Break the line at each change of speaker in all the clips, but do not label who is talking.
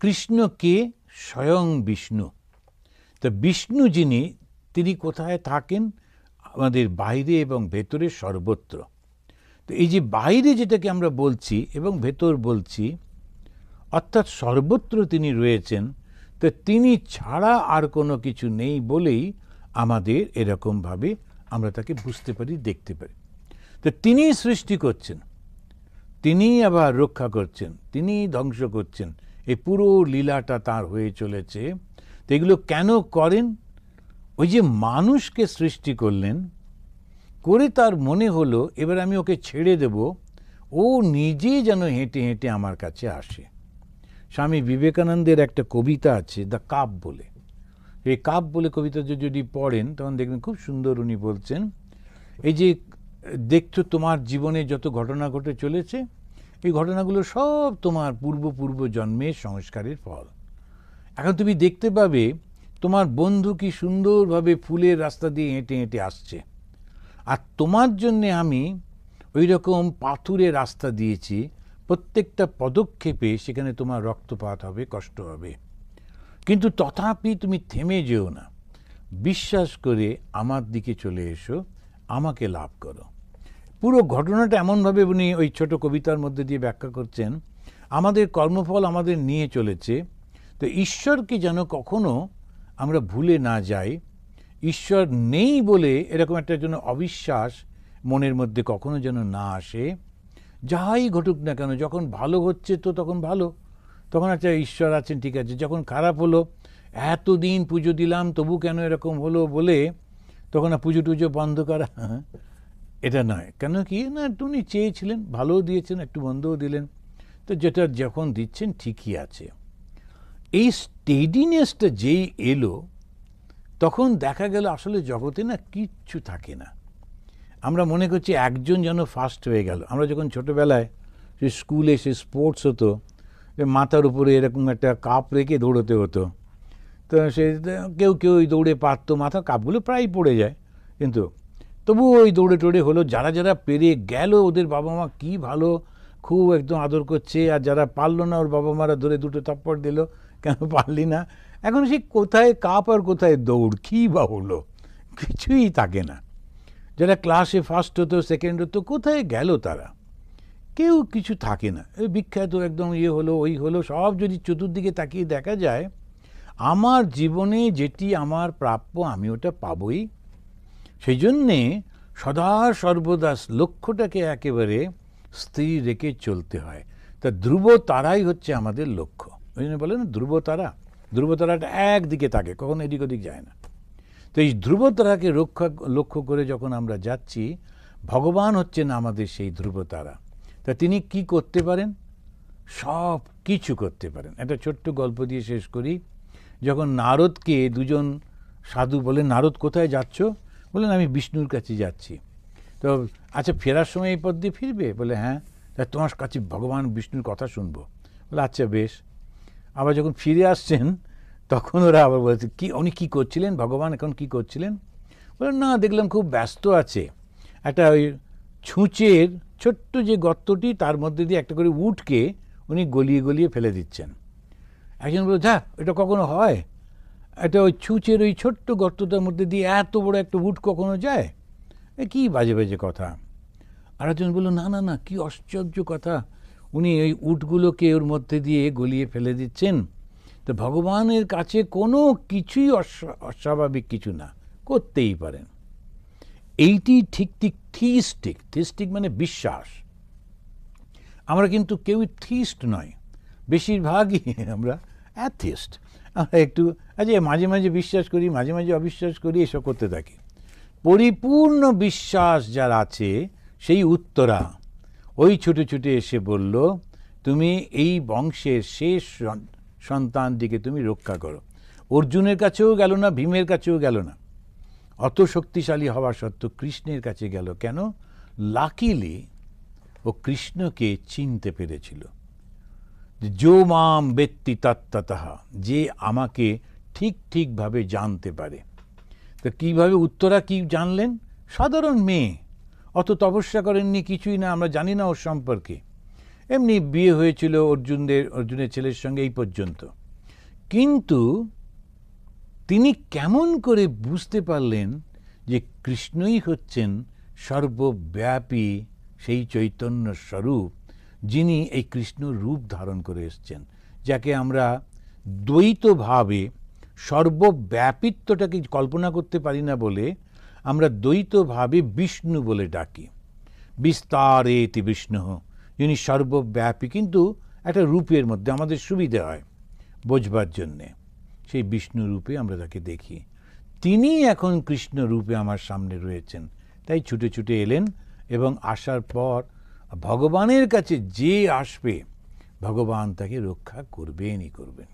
কৃষ্ণ কে? স্বয়ং বিষ্ণু। তো বিষ্ণু যিনি, তিনি কোথায় থাকেন? আমাদের বাইরে এবং ভেতরে সর্বত্র। তো এই যে বাইরে যেটাকে আমরা বলছি এবং ভেতর বলছি, অর্থাৎ সর্বত্র তিনি রয়েছেন, তো তিনি ছাড়া আর কোনো কিছু নেই বলেই আমাদের এরকমভাবে আমরা তাকে বুঝতে পারি, দেখতে পারি। তো তিনি সৃষ্টি করছেন, তিনি আবার রক্ষা করছেন, তিনি ধ্বংস করছেন, এই পুরো লীলাটা তার হয়ে চলেছে। তো এগুলো কেন করেন? ওই যে মানুষকে সৃষ্টি করলেন, করে তার মনে হলো এবার আমি ওকে ছেড়ে দেব, ও নিজে যেন হেঁটে হেঁটে আমার কাছে আসে। স্বামী বিবেকানন্দের একটা কবিতা আছে, দ্য কাপ বলে। এই কাপ বলে কবিতা যদি পড়েন তখন দেখবেন খুব সুন্দর উনি বলছেন, এই যে দেখছো তোমার জীবনে যত ঘটনা ঘটে চলেছে, এই ঘটনাগুলো সব তোমার পূর্ব জন্মের সংস্কারের ফল। এখন তুমি দেখতে পাবে তোমার বন্ধু কি সুন্দরভাবে ফুলের রাস্তা দিয়ে হেঁটে হেঁটে আসছে, আর তোমার জন্যে আমি ওই রকম পাথুরে রাস্তা দিয়েছি, প্রত্যেকটা পদক্ষেপে সেখানে তোমার রক্তপাত হবে, কষ্ট হবে, কিন্তু তথাপি তুমি থেমে যেও না, বিশ্বাস করে আমার দিকে চলে এসো, আমাকে লাভ করো। পুরো ঘটনাটা এমনভাবে উনি ওই ছোট কবিতার মধ্যে দিয়ে ব্যাখ্যা করছেন, আমাদের কর্মফল আমাদের নিয়ে চলেছে। তো ঈশ্বরকে যেন কখনো আমরা ভুলে না যাই, ঈশ্বর নেই বলে এরকম একটা যেন অবিশ্বাস মনের মধ্যে কখনো যেন না আসে। যাই ঘটুক না কেন, যখন ভালো হচ্ছে তো তখন ভালো, তখন আচ্ছা ঈশ্বর আছেন, ঠিক আছে। যখন খারাপ হলো, এতদিন পুজো দিলাম তবু কেন এরকম হলো বলে তখন পুজো টুজো বন্ধ করা, এটা নয়। কেন কি না, উনি চেয়েছিলেন, ভালোও দিয়েছেন, একটু বন্ধও দিলেন, তো যেটা যখন দিচ্ছেন ঠিকই আছে। এই স্টেডিনেসটা যেই এলো, তখন দেখা গেল আসলে জগতে না কিচ্ছু থাকে না। আমরা মনে করছি একজন যেন ফার্স্ট হয়ে গেল। আমরা যখন ছোটোবেলায় সে স্কুলে সে স্পোর্টস হতো, মাথার উপরে এরকম একটা কাপ রেখে দৌড়তে হতো, তো সে কেউ ওই দৌড়ে পারতো, মাথার কাপগুলো প্রায় পড়ে যায়, কিন্তু তবুও ওই দৌড়ে টোড়ে হলো। যারা পেরে গেল ওদের বাবা মা কী ভালো, খুব একদম আদর করছে, আর যারা পারলো না ওর বাবা মারা ধরে দুটো থাপ্পড় দিল, কেন পারলি না। এখন সে কোথায় কাপ আর কোথায় দৌড়, কী বা হলো, কিছুই থাকে না। যারা ক্লাসে ফার্স্ট হতো, সেকেন্ড হতো, কোথায় গেল তারা? কেউ কিছু থাকে না। এই বিখ্যাত একদম ইয়ে হলো, ওই হলো, সব যদি চতুর্দিকে তাকিয়ে দেখা যায়, আমার জীবনে যেটি আমার প্রাপ্য আমি ওটা পাবই। সেই জন্যে সদা সর্বদা লক্ষ্যটাকে একেবারে স্থির রেখে চলতে হয়। তা ধ্রুব তারাই হচ্ছে আমাদের লক্ষ্য। ওই জন্য বলে না ধ্রুব তারাটা একদিকে থাকে, কখনো এদিক ওদিক যায় না। তো এই ধ্রুব তারাকে লক্ষ্য করে যখন আমরা যাচ্ছি, ভগবান হচ্ছেন আমাদের সেই ধ্রুব তারা। তা তিনি কি করতে পারেন? সব কিছু করতে পারেন। একটা ছোট্ট গল্প দিয়ে শেষ করি। যখন নারদকে দুজন সাধু বলে, নারদ কোথায় যাচ্ছ? বললেন আমি বিষ্ণুর কাছে যাচ্ছি। তো আচ্ছা ফেরার সময় এই পথ দিয়ে ফিরবে? বলে হ্যাঁ। তা তোমার কাছে ভগবান বিষ্ণুর কথা শুনবো। বলে আচ্ছা বেশ। আবার যখন ফিরে আসছেন তখন ওরা আবার বলছে, কি উনি কী করছিলেন, ভগবান এখন কি করছিলেন? বলে না, দেখলাম খুব ব্যস্ত আছে, একটা ওই ছুঁচের ছোট্ট যে গর্তটি, তার মধ্যে দিয়ে একটা করে উটকে উনি গলিয়ে ফেলে দিচ্ছেন। একজন বলে যা, এটা কখনো হয়? এটা ওই ছুঁচের ওই ছোট্ট গর্তটার মধ্যে দিয়ে এত বড় একটা উট কখনো যায়? কি বাজে কথা। আর একজন বলল না, কি আশ্চর্য কথা, উনি ওই উটগুলোকে ওর মধ্যে দিয়ে গলিয়ে ফেলে দিচ্ছেন। তো ভগবানের কাছে কোনো কিছুই অস্বাভাবিক কিছু না, করতেই পারেন। এইটি ঠিক থিস্টিক মানে বিশ্বাস। আমরা কিন্তু কেউই থিস্ট নয়, বেশিরভাগই আমরা অ্যাথিস্ট। আমরা একটু মাঝে মাঝে বিশ্বাস করি, মাঝে মাঝে অবিশ্বাস করি, এসব করতে থাকি। পরিপূর্ণ বিশ্বাস যার আছে, সেই উত্তরা ওই ছুটে এসে বলল, তুমি এই বংশের শেষ সন্তানটিকে তুমি রক্ষা করো। অর্জুনের কাছেও গেল না, ভীমের কাছেও গেল না, অত শক্তিশালী হওয়া সত্ত্বেও কৃষ্ণের কাছে গেল। কেন? লাকিলি ও কৃষ্ণকে চিনতে পেরেছিল। যো মাম বেত্তি তত্ত্বতঃ, যে আমাকে ঠিকভাবে জানতে পারে। তো কীভাবে উত্তরা কি জানলেন? সাধারণ মেয়ে, অত তপস্যা করেননি, কিছুই না, আমরা জানি না ওর সম্পর্কে। এমনি বিয়ে হয়েছিল অর্জুনের ছেলের সঙ্গে এই পর্যন্ত। কিন্তু তিনি কেমন করে বুঝতে পারলেন যে কৃষ্ণই হচ্ছেন সর্বব্যাপী সেই চৈতন্য স্বরূপ, যিনি এই কৃষ্ণ রূপ ধারণ করে এসছেন, যাকে আমরা দ্বৈতভাবে সর্বব্যাপিত্বটাকে কল্পনা করতে পারি না বলে আমরা দ্বৈতভাবে বিষ্ণু বলে ডাকি। বিস্তারেতি বিষ্ণু, যিনি সর্বব্যাপী, কিন্তু একটা রূপের মধ্যে আমাদের সুবিধে হয় বোঝবার জন্যে, সেই বিষ্ণু রূপে আমরা তাকে দেখি। তিনি এখন কৃষ্ণ রূপে আমার সামনে রয়েছেন, তাই ছুটে ছুটে এলেন। এবং আসার পর ভগবানের কাছে যে আসবে ভগবান তাকে রক্ষা করবেনই করবেন।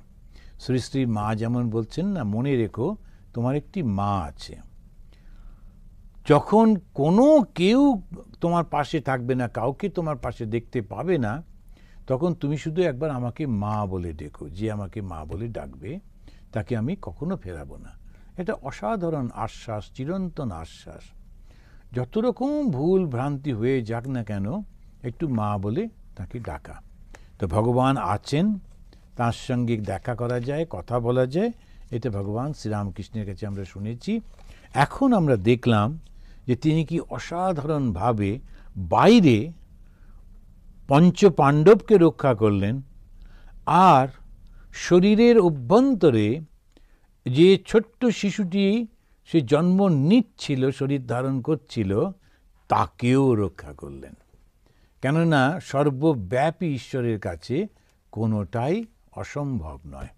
শ্রী শ্রী মা যেমন বলছেন না, মনে রেখো তোমার একটি মা আছে। যখন কোনো কেউ তোমার পাশে থাকবে না, কাউকে তোমার পাশে দেখতে পাবে না, তখন তুমি শুধু একবার আমাকে মা বলে ডেকো। যে আমাকে মা বলে ডাকবে তাকে আমি কখনো ফেরাবো না। এটা অসাধারণ আশ্বাস, চিরন্তন আশ্বাস। যত রকম ভুল ভ্রান্তি হয়ে যাক না কেন, একটু মা বলে তাকে ডাকা। তো ভগবান আছেন, তার সঙ্গে দেখা করা যায়, কথা বলা যায়, এটা ভগবান শ্রীরামকৃষ্ণের কাছে আমরা শুনেছি। এখন আমরা দেখলাম যে তিনি কি অসাধারণভাবে বাইরে পঞ্চপাণ্ডবকে রক্ষা করলেন, আর শরীরের অভ্যন্তরে যে ছোট্ট শিশুটি সে জন্ম নিচ্ছিল, শরীর ধারণ করছিল, তাকেও রক্ষা করলেন। কেননা সর্বব্যাপী ঈশ্বরের কাছে কোনোটাই অসম্ভব নয়।